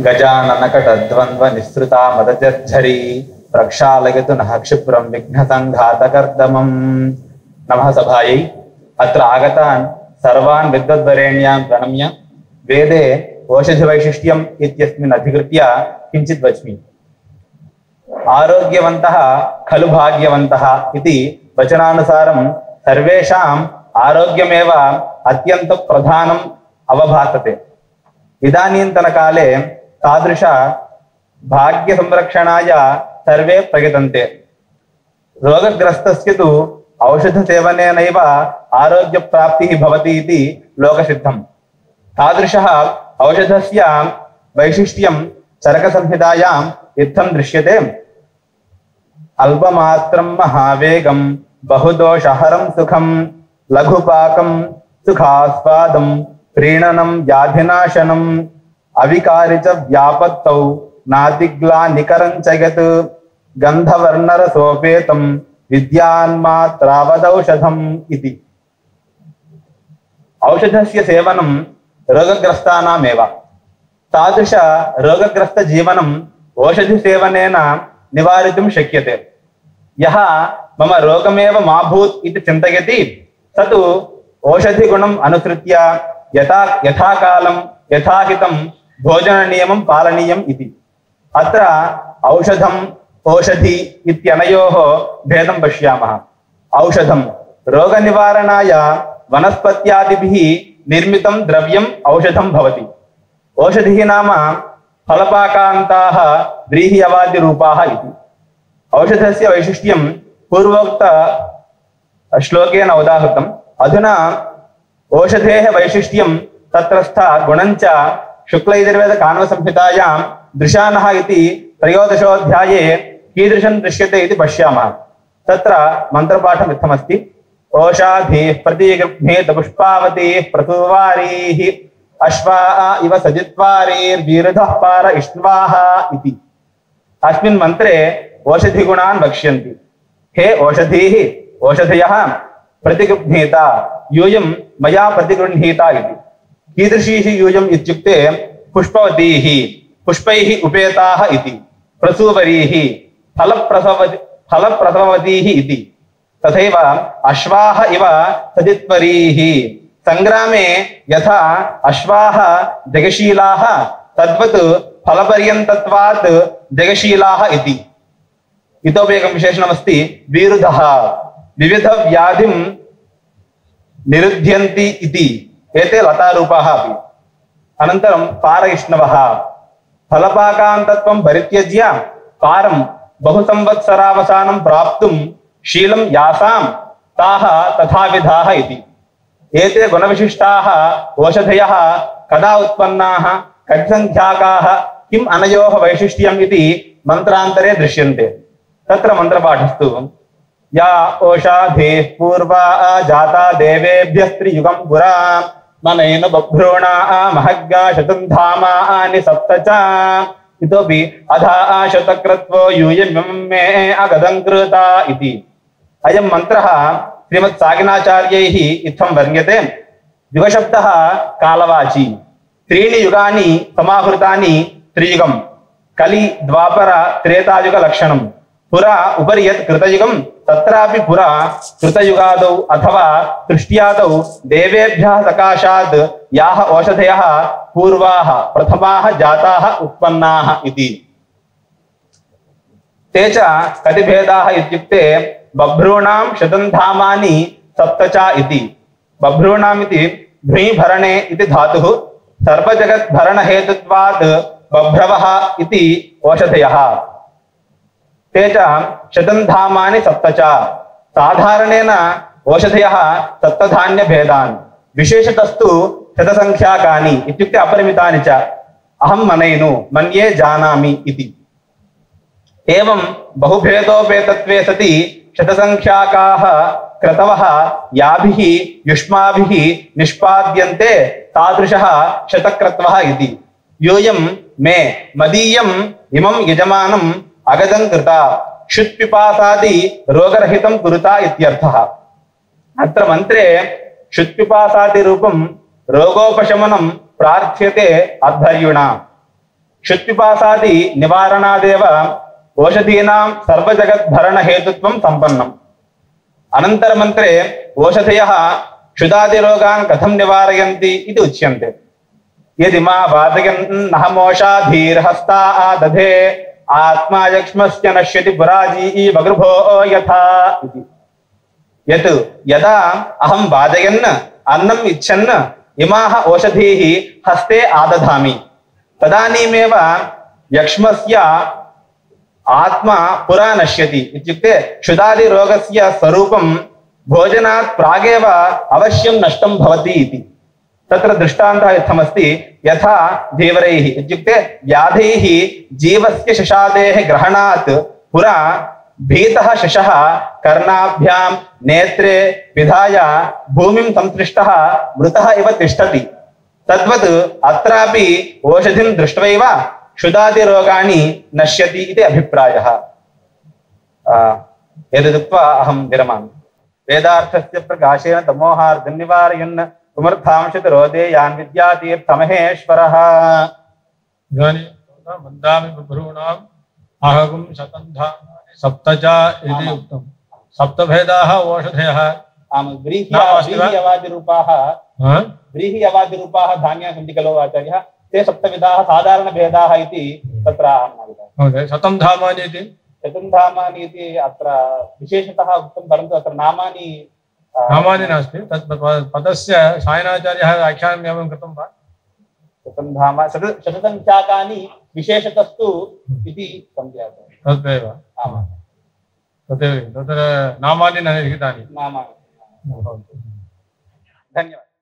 गजाननकटद्वन्द्व निःसृता मदजर्झरी प्रक्षालयतु नः क्षिप्रं विघ्नसङ्घातकर्दमम्। नमः सभायै। अत्र आगतान् सर्वान् विद्वद्वरेण्यां प्रणम्य वेदे ओषधिवैशिष्ट्यम् इत्यस्मिन् अधिकृत्य किञ्चित् वच्मि। आरोग्यवन्तः खलु भाग्यवन्तः इति वचनानुसारं सर्वेषाम् आरोग्यमेव अत्यन्तं प्रधानम् अवभासते। इदानीन्तनकाले तादृश भाग्यसंरक्षणाय सर्वे प्रयतन्ते। रोगग्रस्तस्य तु औषधसेवनेनैव आरोग्यप्राप्तिः भवति इति लोकसिद्धम्। तादृशः औषधस्य वैशिष्ट्यं चरकसंहितायाम् इत्थं दृश्यते। अल्पमात्रं महावेगं बहुदोषहरं सुखं लघुपाकं सुखास्वादं प्रीणनं व्याधिनाशनम् अविकारी च व्यापत्तौ नातिग्लानिकरं च यत् गन्धवर्णरसोपेतं विद्यान्मात्रावदौषधम् इति। औषधस्य सेवनं रोगग्रस्तानामेव। तादृश रोगग्रस्तजीवनम् औषधिसेवनेन निवारितुं शक्यते। यः मम रोगमेव मा भूत् इति चिन्तयति स तु औषधिगुणम् अनुसृत्य यथाकालं यथाहितं भोजननियमं पालनीयम् इति। अत्र औषधम् औषधि इत्यनयोः भेदं पश्यामः। औषधं रोगनिवारणाय वनस्पत्यादिभिः निर्मितं द्रव्यम् औषधं भवति। औषधिः नाम फलपाकान्ताः व्रीह्यवादिरूपाः इति। औषधस्य वैशिष्ट्यं पूर्वोक्त श्लोकेन उदाहृतम्। अधुना औषधेः वैशिष्ट्यं तत्रस्थ गुणञ्च शुक्लयजुर्वेदकाण्वसंहितायां दृशानः इति 13 कीदृशं दृश्यते इति पश्यामः। तत्र मन्त्रपाठम् इत्थमस्ति। ओषाधीः प्रतिगृह्णीत पुष्पावतीः प्रसूवारीः अश्वा इव सजित्वारीर्वीरुधः पार इष्ट्वाः इति। अस्मिन् मन्त्रे औषधिगुणान् वक्ष्यन्ति। हे औषधीः औषधयः प्रतिगृह्णीता यूयं मया प्रतिगृह्णीता इति। कीदृशीः यूयम् इत्युक्ते पुष्पवतीः पुष्पैः उपेताः इति। प्रसूवरीः फलप्रसवतीः इति। तथैव अश्वाः इव सजित्वरीः संग्रामे यथा अश्वाः जगशीलाः तद्वत् फलपर्यन्तत्वात् जगशीलाः इति। इतोपि एकं विशेषणमस्ति वीरुधः विविधव्याधिं निरुध्यन्ति इति। एते लतारूपाः अपि। अनन्तरं पारयिष्णवः फलपाकान्तत्वं परित्यज्य पारं बहुसंवत्सरावसानं प्राप्तुं शीलं यासां ताः तथाविधाः इति। एते गुणविशिष्टाः औषधयः कदा उत्पन्नाः कट्सङ्ख्याकाः किम् अनयोः वैशिष्ट्यम् इति मन्त्रान्तरे दृश्यन्ते। तत्र मन्त्रपाठस्तु या ओषाधीः पूर्वा जाता देवेभ्यस्त्रियुगं पुरा मनैन बभ्रूणा महग्गा शतन्धामानि सप्त च। इतोपि अधा शतक्रत्वो यूयमिमं मे अगदं कृता इति। अयं मन्त्रः श्रीमत्सागिनाचार्यैः इत्थं वर्ण्यते। युगशब्दः कालवाची। त्रीणि युगानि समाहृतानि त्रियुगं कलि द्वापर त्रेतायुगलक्षणं। पुरा उपरि यत् कृतयुगं तत्रापि पुरा कृतयुगादौ अथवा सृष्ट्यादौ देवेभ्यः सकाशात् याः औषधयः पूर्वाः प्रथमाः जाताः उत्पन्नाः इति। ते च कति भेदाः इत्युक्ते बभ्रूणां शतन्धामानि सप्त च इति। बभ्रूणाम् इति भ्रीभरणे इति धातुः। सर्वजगद्भरणहेतुत्वात् बभ्रवः इति औषधयः। ते च शतन्धामानि सप्त च। साधारणेन औषधयः सप्तधान्यभेदान् विशेषतस्तु शतसङ्ख्याकानि इत्युक्ते अपरिमितानि च अहं मनैनु मन्ये जानामि इति। एवं बहुभेदोपेतत्वे सति शतसङ्ख्याकाः क्रतवः याभिः युष्माभिः निष्पाद्यन्ते तादृशः शतक्रत्वः इति। यूयं मे मदीयम् इमं यजमानम् अगदं कृता क्षुत्पिपासादि रोगरहितं कुरुता इत्यर्थः। अत्र मन्त्रे क्षुत्पिपासादि रूपं रोगोपशमनं प्रार्थ्यते अध्वर्युणा। क्षुत्पिपासादि निवारणादेव ओषधीनां सर्वजगद्भरण हेतुत्वं सम्पन्नम्। अनन्तरमन्त्रे ओषधयः क्षुधादिरोगान् कथं निवारयन्ति इति उच्यन्ते। यदि मा वादयन्नहमोषाधीर्हस्ता आदधे आत्मा यक्ष्मस्य नश्यति पुराजी वगृभो यथा इति। यत् यदा अहं वादयन् अन्नम् इच्छन् इमाः ओषधीः हस्ते आदधामि तदानीमेव यक्ष्मस्य आत्मा पुरा नश्यति। इत्युक्ते क्षुधादिरोगस्य स्वरूपं भोजनात् प्रागेव अवश्यं नष्टं भवति इति। तत्र दृष्टान्तः इत्थमस्ति यथा धीवरैः इत्युक्ते व्याधैः जीवस्य शशादेः ग्रहणात् पुरा भीतः शशः कर्णाभ्यां नेत्रे विधाय भूमिं संसृष्टः मृतः इव तिष्ठति। तद्वत् अत्रापि ओषधिं दृष्ट्वैव क्षुधादिरोगाणि नश्यति इति अभिप्रायः। एतदुक्त्वा अहं विरमामि। वेदार्थस्य प्रकाशेन तमोहार्दं निवारयन् पुमर्थांशतिरोधे यान् विद्यातीर्थमहेश्वरः। इदानीं वन्दामि बभ्रूणाम् आहगुं शतन्धामानि सप्तचा इति उक्तं। सप्तभेदाः ओषधयः। व्रीहि अवादिरूपाः धान्यानि सन्ति खलु आचार्यः, ते सप्तविधाः साधारणभेदाः इति तत्र शतं धामानि इति चतुर्धामानि इति अत्र विशेषतः उक्तं, परन्तु अत्र नामानि नास्ति। तत् पदस्य सायणाचार्यः व्याख्यानम् एवं कृतं वा? शतन्धाम शतसङ्ख्याकानि विशेषतस्तु इति सन्ति। तदेव तत्र नामानि न लिखितानि। नामानि। धन्यवादः।